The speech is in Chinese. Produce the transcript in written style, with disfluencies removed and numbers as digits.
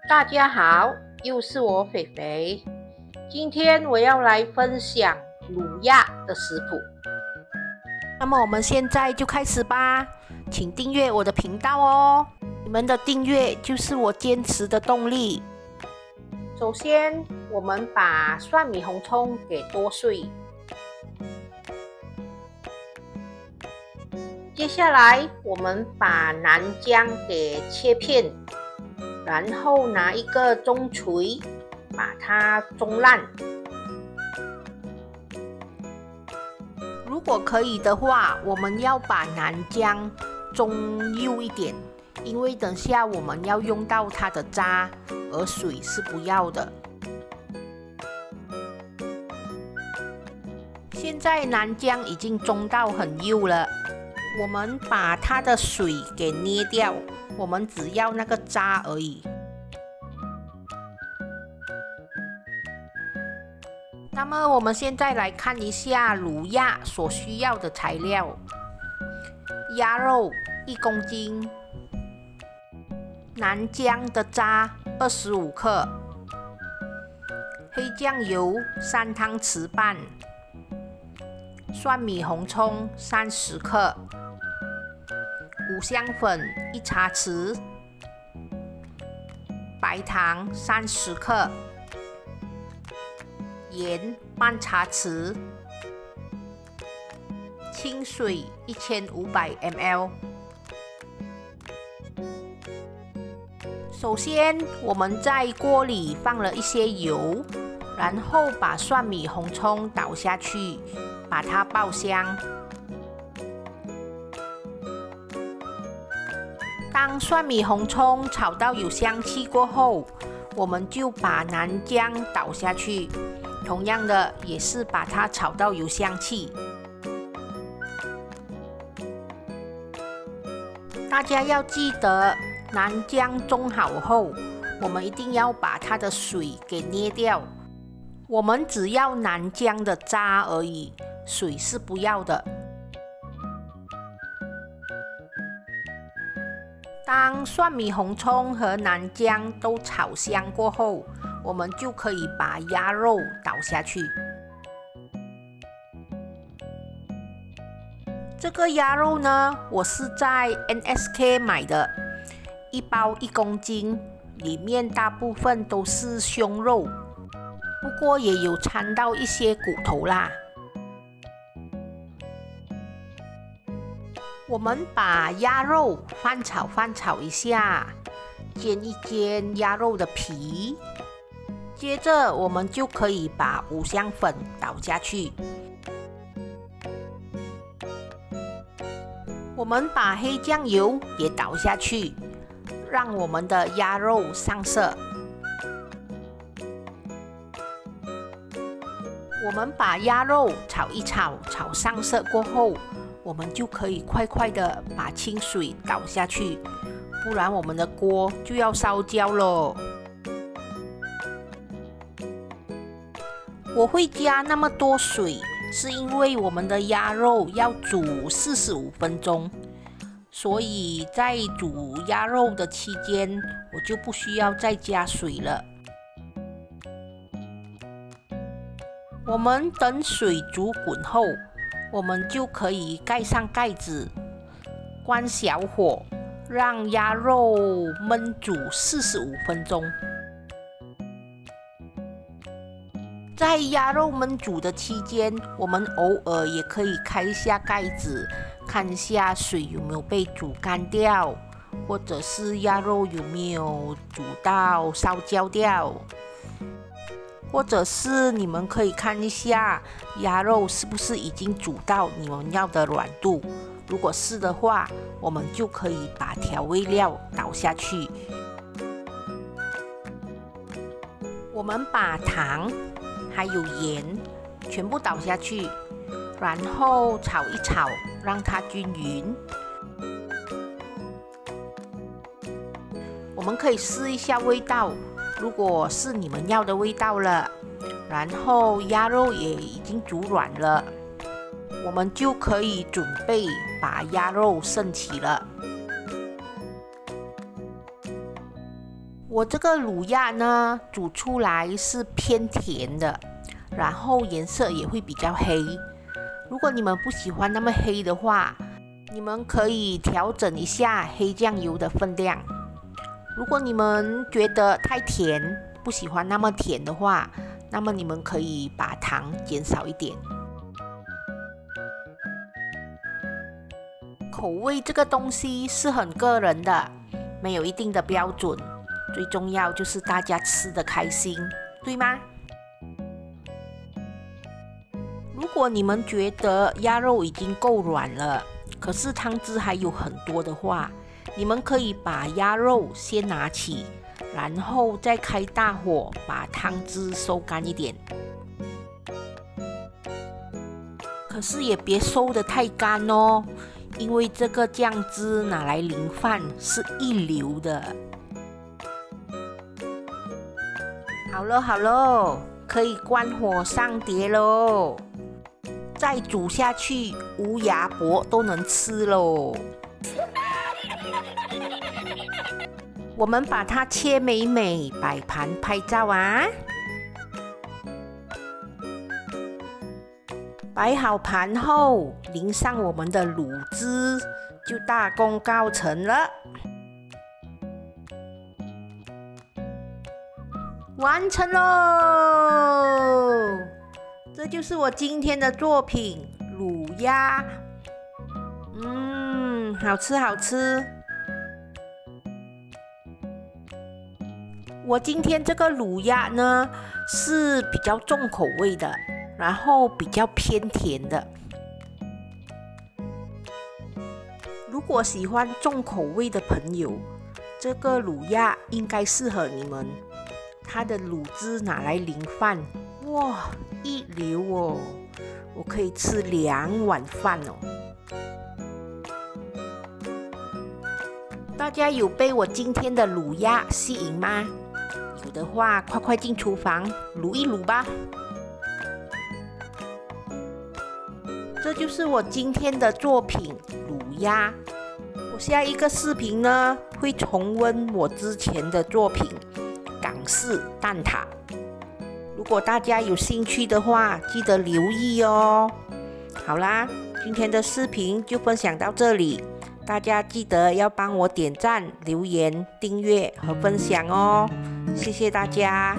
大家好，又是我肥肥。今天我要来分享卤鸭的食谱。那么我们现在就开始吧，请订阅我的频道哦。你们的订阅就是我坚持的动力。首先，我们把蒜米红葱给剁碎。接下来，我们把南姜给切片，然后拿一个中锤把它中烂。如果可以的话，我们要把南姜中幼一点，因为等下我们要用到它的渣，而水是不要的。现在南姜已经中到很幼了，我们把它的水给捏掉，我们只要那个渣而已。那么我们现在来看一下卤鸭所需要的材料：鸭肉1公斤，南姜的渣25克，黑酱油3汤匙半，蒜米红葱30克，五香粉1茶匙，白糖30克。盐半茶匙，清水1500 ml。首先，我们在锅里放了一些油，然后把蒜米红葱倒下去，把它爆香。当蒜米红葱炒到有香气过后，我们就把南姜倒下去。同样的，也是把它炒到有香气。大家要记得，南姜中好后，我们一定要把它的水给捏掉。我们只要南姜的渣而已，水是不要的。当蒜米红葱和南姜都炒香过后，我们就可以把鸭肉倒下去。这个鸭肉呢，我是在 NSK 买的，一包1公斤，里面大部分都是胸肉，不过也有掺到一些骨头啦。我们把鸭肉翻炒一下，煎一煎鸭肉的皮。接着我们就可以把五香粉倒下去，我们把黑酱油也倒下去，让我们的鸭肉上色。我们把鸭肉炒一炒，炒上色过后，我们就可以快快的把清水倒下去，不然我们的锅就要烧焦了。我会加那么多水，是因为我们的鸭肉要煮45分钟，所以在煮鸭肉的期间，我就不需要再加水了。我们等水煮滚后，我们就可以盖上盖子，关小火，让鸭肉焖煮45分钟。在鸭肉焖煮的期间，我们偶尔也可以开一下盖子，看一下水有没有被煮干掉，或者是鸭肉有没有煮到烧焦掉，或者是你们可以看一下鸭肉是不是已经煮到你们要的软度。如果是的话，我们就可以把调味料倒下去。我们把糖还有盐全部倒下去，然后炒一炒，让它均匀。我们可以试一下味道，如果是你们要的味道了，然后鸭肉也已经煮软了，我们就可以准备把鸭肉盛起了。我这个卤鸭呢，煮出来是偏甜的，然后颜色也会比较黑。如果你们不喜欢那么黑的话，你们可以调整一下黑酱油的分量。如果你们觉得太甜，不喜欢那么甜的话，那么你们可以把糖减少一点。口味这个东西是很个人的，没有一定的标准。最重要就是大家吃得开心，对吗？如果你们觉得鸭肉已经够软了，可是汤汁还有很多的话，你们可以把鸭肉先拿起，然后再开大火把汤汁收干一点。可是也别收得太干哦，因为这个酱汁拿来淋饭是一流的。好了，可以关火上碟喽。再煮下去，无牙伯都能吃喽。我们把它切美美，摆盘拍照啊。摆好盘后，淋上我们的卤汁，就大功告成了。完成喽！这就是我今天的作品卤鸭。好吃好吃。我今天这个卤鸭呢是比较重口味的，然后比较偏甜的。如果喜欢重口味的朋友，这个卤鸭应该适合你们。它的卤汁拿来淋饭，哇，一流哦！我可以吃2碗饭哦。大家有被我今天的卤鸭吸引吗？有的话，快进厨房卤一卤吧。这就是我今天的作品卤鸭。我下一个视频呢，会重温我之前的作品港式蛋挞。如果大家有兴趣的话，记得留意哦。好啦，今天的视频就分享到这里，大家记得要帮我点赞、留言、订阅和分享哦，谢谢大家。